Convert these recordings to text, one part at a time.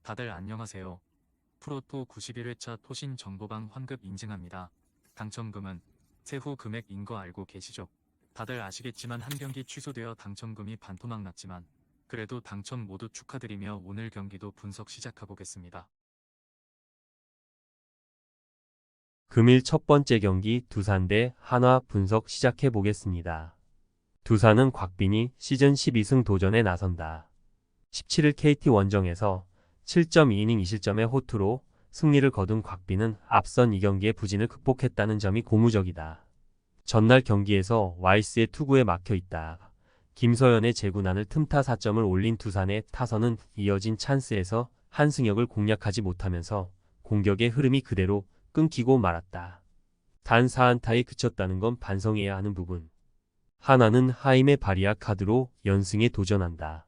다들 안녕하세요. 프로토 91회차 토신 정보방 환급 인증합니다. 당첨금은 세후 금액인 거 알고 계시죠? 다들 아시겠지만 한 경기 취소되어 당첨금이 반토막 났지만 그래도 당첨 모두 축하드리며 오늘 경기도 분석 시작해보겠습니다. 금일 첫 번째 경기 두산 대 한화 분석 시작해 보겠습니다. 두산은 곽빈이 시즌 12승 도전에 나선다. 17일 KT 원정에서 7.2이닝 2실점의 호투로 승리를 거둔 곽빈은 앞선 2경기의 부진을 극복했다는 점이 고무적이다. 전날 경기에서 와이스의 투구에 막혀 있다. 김서현의 제구난을 틈타 4점을 올린 두산의 타선은 이어진 찬스에서 한승혁을 공략하지 못하면서 공격의 흐름이 그대로 끊기고 말았다. 단 4안타에 그쳤다는 건 반성해야 하는 부분. 하나는 하임의 바리아 카드로 연승에 도전한다.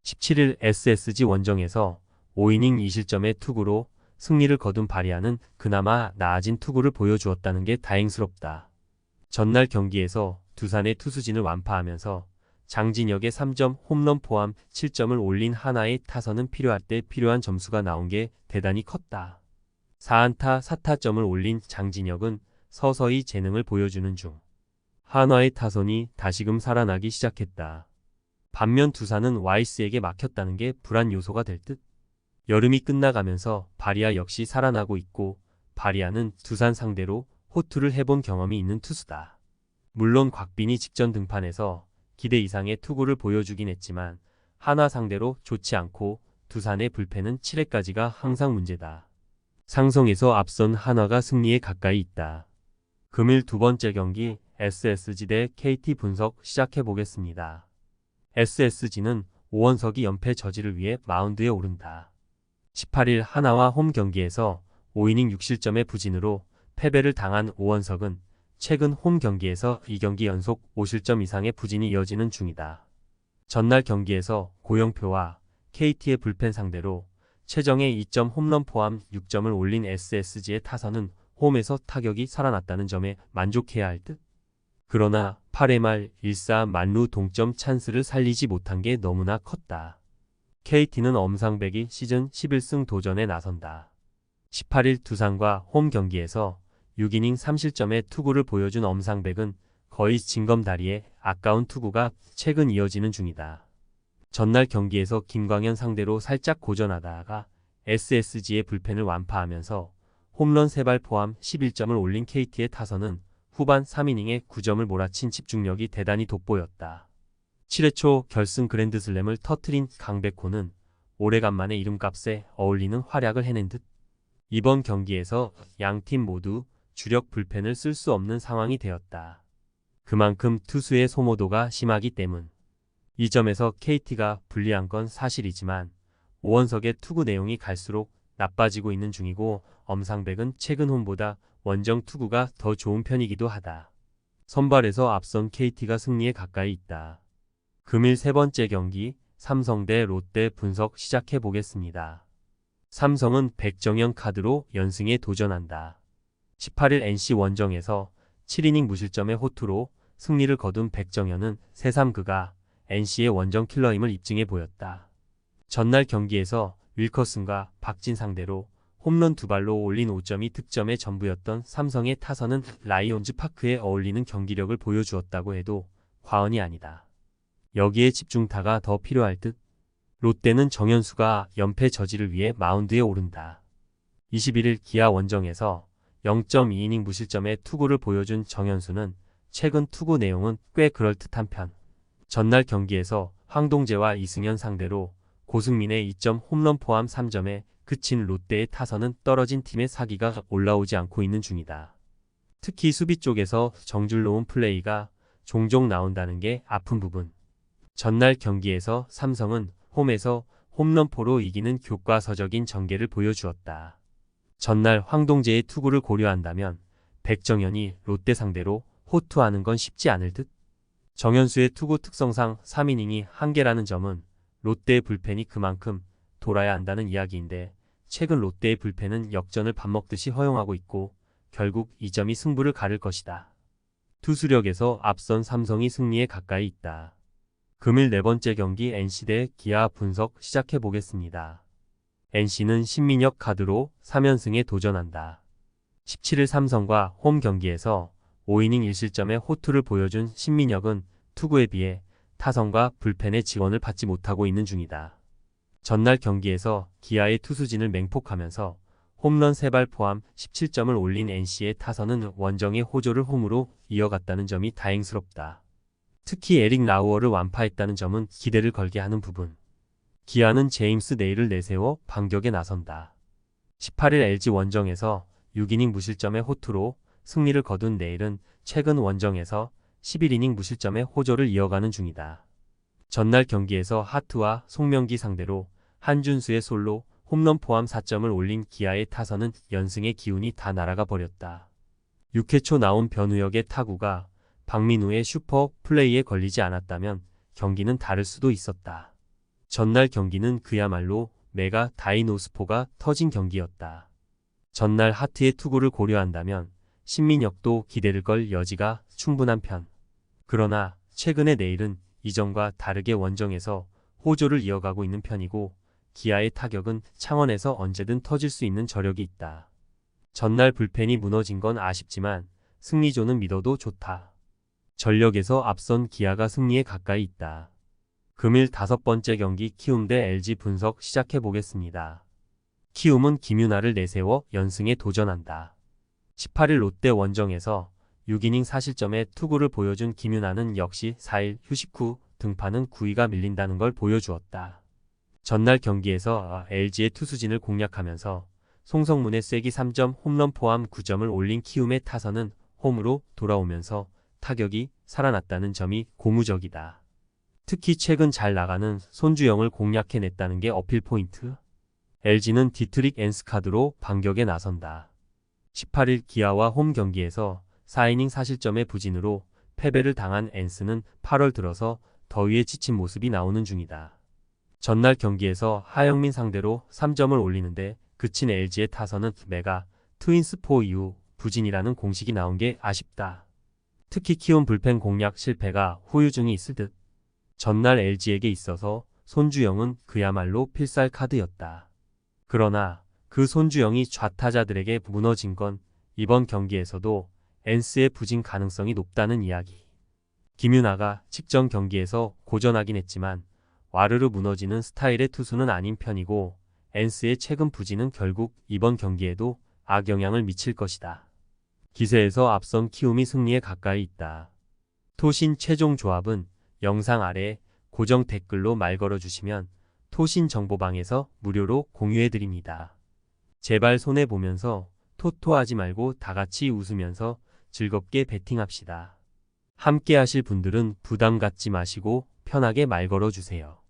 17일 SSG 원정에서 5이닝 2실점의 투구로 승리를 거둔 바리아는 그나마 나아진 투구를 보여주었다는 게 다행스럽다. 전날 경기에서 두산의 투수진을 완파하면서 장진혁의 3점 홈런 포함 7점을 올린 하나의 타선은 필요할 때 필요한 점수가 나온 게 대단히 컸다. 4안타 4타점을 올린 장진혁은 서서히 재능을 보여주는 중. 한화의 타선이 다시금 살아나기 시작했다. 반면 두산은 와이스에게 막혔다는 게 불안 요소가 될 듯. 여름이 끝나가면서 바리아 역시 살아나고 있고 바리아는 두산 상대로 호투를 해본 경험이 있는 투수다. 물론 곽빈이 직전 등판에서 기대 이상의 투구를 보여주긴 했지만 한화 상대로 좋지 않고 두산의 불펜은 7회까지가 항상 문제다. 상성에서 앞선 한화가 승리에 가까이 있다. 금일 두 번째 경기 SSG 대 KT 분석 시작해 보겠습니다. SSG는 오원석이 연패 저지를 위해 마운드에 오른다. 18일 한화와 홈 경기에서 5이닝 6실점의 부진으로 패배를 당한 오원석은 최근 홈 경기에서 2경기 연속 5실점 이상의 부진이 이어지는 중이다. 전날 경기에서 고영표와 KT의 불펜 상대로 최정의 2점 홈런 포함 6점을 올린 SSG의 타선은 홈에서 타격이 살아났다는 점에 만족해야 할 듯. 그러나 8회 말 1사 만루 동점 찬스를 살리지 못한 게 너무나 컸다. KT는 엄상백이 시즌 11승 도전에 나선다. 18일 두산과 홈 경기에서 6이닝 3실점의 투구를 보여준 엄상백은 거의 징검다리에 아까운 투구가 최근 이어지는 중이다. 전날 경기에서 김광현 상대로 살짝 고전하다가 SSG의 불펜을 완파하면서 홈런 3발 포함 11점을 올린 KT의 타선은 후반 3이닝에 9점을 몰아친 집중력이 대단히 돋보였다. 7회 초 결승 그랜드슬램을 터트린 강백호는 오래간만에 이름값에 어울리는 활약을 해낸 듯. 이번 경기에서 양팀 모두 주력 불펜을 쓸 수 없는 상황이 되었다. 그만큼 투수의 소모도가 심하기 때문. 이 점에서 KT가 불리한 건 사실이지만 오원석의 투구 내용이 갈수록 나빠지고 있는 중이고 엄상백은 최근 홈보다 원정 투구가 더 좋은 편이기도 하다. 선발에서 앞선 KT가 승리에 가까이 있다. 금일 세 번째 경기 삼성 대 롯데 분석 시작해 보겠습니다. 삼성은 백정현 카드로 연승에 도전한다. 18일 NC 원정에서 7이닝 무실점의 호투로 승리를 거둔 백정현은 새삼 그가 NC의 원정 킬러임을 입증해 보였다. 전날 경기에서 윌커슨과 박진 상대로 홈런 2발로 올린 5점이 득점의 전부였던 삼성의 타선은 라이온즈 파크에 어울리는 경기력을 보여주었다고 해도 과언이 아니다. 여기에 집중타가 더 필요할 듯. 롯데는 정현수가 연패 저지를 위해 마운드에 오른다. 21일 기아 원정에서 0.2이닝 무실점의 투구를 보여준 정현수는 최근 투구 내용은 꽤 그럴듯한 편. 전날 경기에서 황동재와 이승현 상대로 고승민의 2점 홈런 포함 3점에 그친 롯데의 타선은 떨어진 팀의 사기가 올라오지 않고 있는 중이다. 특히 수비 쪽에서 정줄놓은 플레이가 종종 나온다는 게 아픈 부분. 전날 경기에서 삼성은 홈에서 홈런포로 이기는 교과서적인 전개를 보여주었다. 전날 황동재의 투구를 고려한다면 백정현이 롯데 상대로 호투하는 건 쉽지 않을 듯. 정현수의 투구 특성상 3이닝이 한계라는 점은 롯데의 불펜이 그만큼 돌아야 한다는 이야기인데 최근 롯데의 불펜은 역전을 밥 먹듯이 허용하고 있고 결국 이 점이 승부를 가를 것이다. 투수력에서 앞선 삼성이 승리에 가까이 있다. 금일 네 번째 경기 NC 대 기아 분석 시작해 보겠습니다. NC는 신민혁 카드로 3연승에 도전한다. 17일 삼성과 홈 경기에서 5이닝 1실점의 호투를 보여준 신민혁은 투구에 비해 타선과 불펜의 지원을 받지 못하고 있는 중이다. 전날 경기에서 기아의 투수진을 맹폭하면서 홈런 3발 포함 17점을 올린 NC의 타선은 원정의 호조를 홈으로 이어갔다는 점이 다행스럽다. 특히 에릭 라우어를 완파했다는 점은 기대를 걸게 하는 부분. 기아는 제임스 네일을 내세워 반격에 나선다. 18일 LG 원정에서 6이닝 무실점의 호투로 승리를 거둔 네일은 최근 원정에서 11이닝 무실점의 호조를 이어가는 중이다. 전날 경기에서 하트와 송명기 상대로 한준수의 솔로 홈런 포함 4점을 올린 기아의 타선은 연승의 기운이 다 날아가 버렸다. 6회 초 나온 변우혁의 타구가 박민우의 슈퍼 플레이에 걸리지 않았다면 경기는 다를 수도 있었다. 전날 경기는 그야말로 메가 다이노스포가 터진 경기였다. 전날 하트의 투구를 고려한다면 신민혁도 기대를 걸 여지가 충분한 편. 그러나 최근의 내일은 이전과 다르게 원정에서 호조를 이어가고 있는 편이고 기아의 타격은 창원에서 언제든 터질 수 있는 저력이 있다. 전날 불펜이 무너진 건 아쉽지만 승리조는 믿어도 좋다. 전력에서 앞선 기아가 승리에 가까이 있다. 금일 5번째 경기 키움 대 LG 분석 시작해보겠습니다. 키움은 김윤아를 내세워 연승에 도전한다. 18일 롯데 원정에서 6이닝 4실점의 투구를 보여준 김윤아는 역시 4일 휴식 후 등판은 9위가 밀린다는 걸 보여주었다. 전날 경기에서 LG의 투수진을 공략하면서 송성문의 쐐기 3점 홈런 포함 9점을 올린 키움의 타선은 홈으로 돌아오면서 타격이 살아났다는 점이 고무적이다. 특히 최근 잘 나가는 손주영을 공략해냈다는 게 어필 포인트. LG는 디트릭 엔스카드로 반격에 나선다. 18일 기아와 홈 경기에서 4이닝 4실점의 부진으로 패배를 당한 엔스는 8월 들어서 더위에 지친 모습이 나오는 중이다. 전날 경기에서 하영민 상대로 3점을 올리는데 그친 LG의 타선은 메가 트윈스4 이후 부진이라는 공식이 나온 게 아쉽다. 특히 키움 불펜 공략 실패가 후유증이 있을 듯. 전날 LG에게 있어서 손주영은 그야말로 필살 카드였다. 그러나 그 손주영이 좌타자들에게 무너진 건 이번 경기에서도 엔스의 부진 가능성이 높다는 이야기. 김윤아가 직전 경기에서 고전하긴 했지만 와르르 무너지는 스타일의 투수는 아닌 편이고 엔스의 최근 부진은 결국 이번 경기에도 악영향을 미칠 것이다. 기세에서 앞선 키움이 승리에 가까이 있다. 토신 최종 조합은 영상 아래 고정 댓글로 말 걸어주시면 토신 정보방에서 무료로 공유해드립니다. 제발 손해보면서 토토하지 말고 다같이 웃으면서 즐겁게 베팅합시다. 함께 하실 분들은 부담 갖지 마시고 편하게 말 걸어주세요.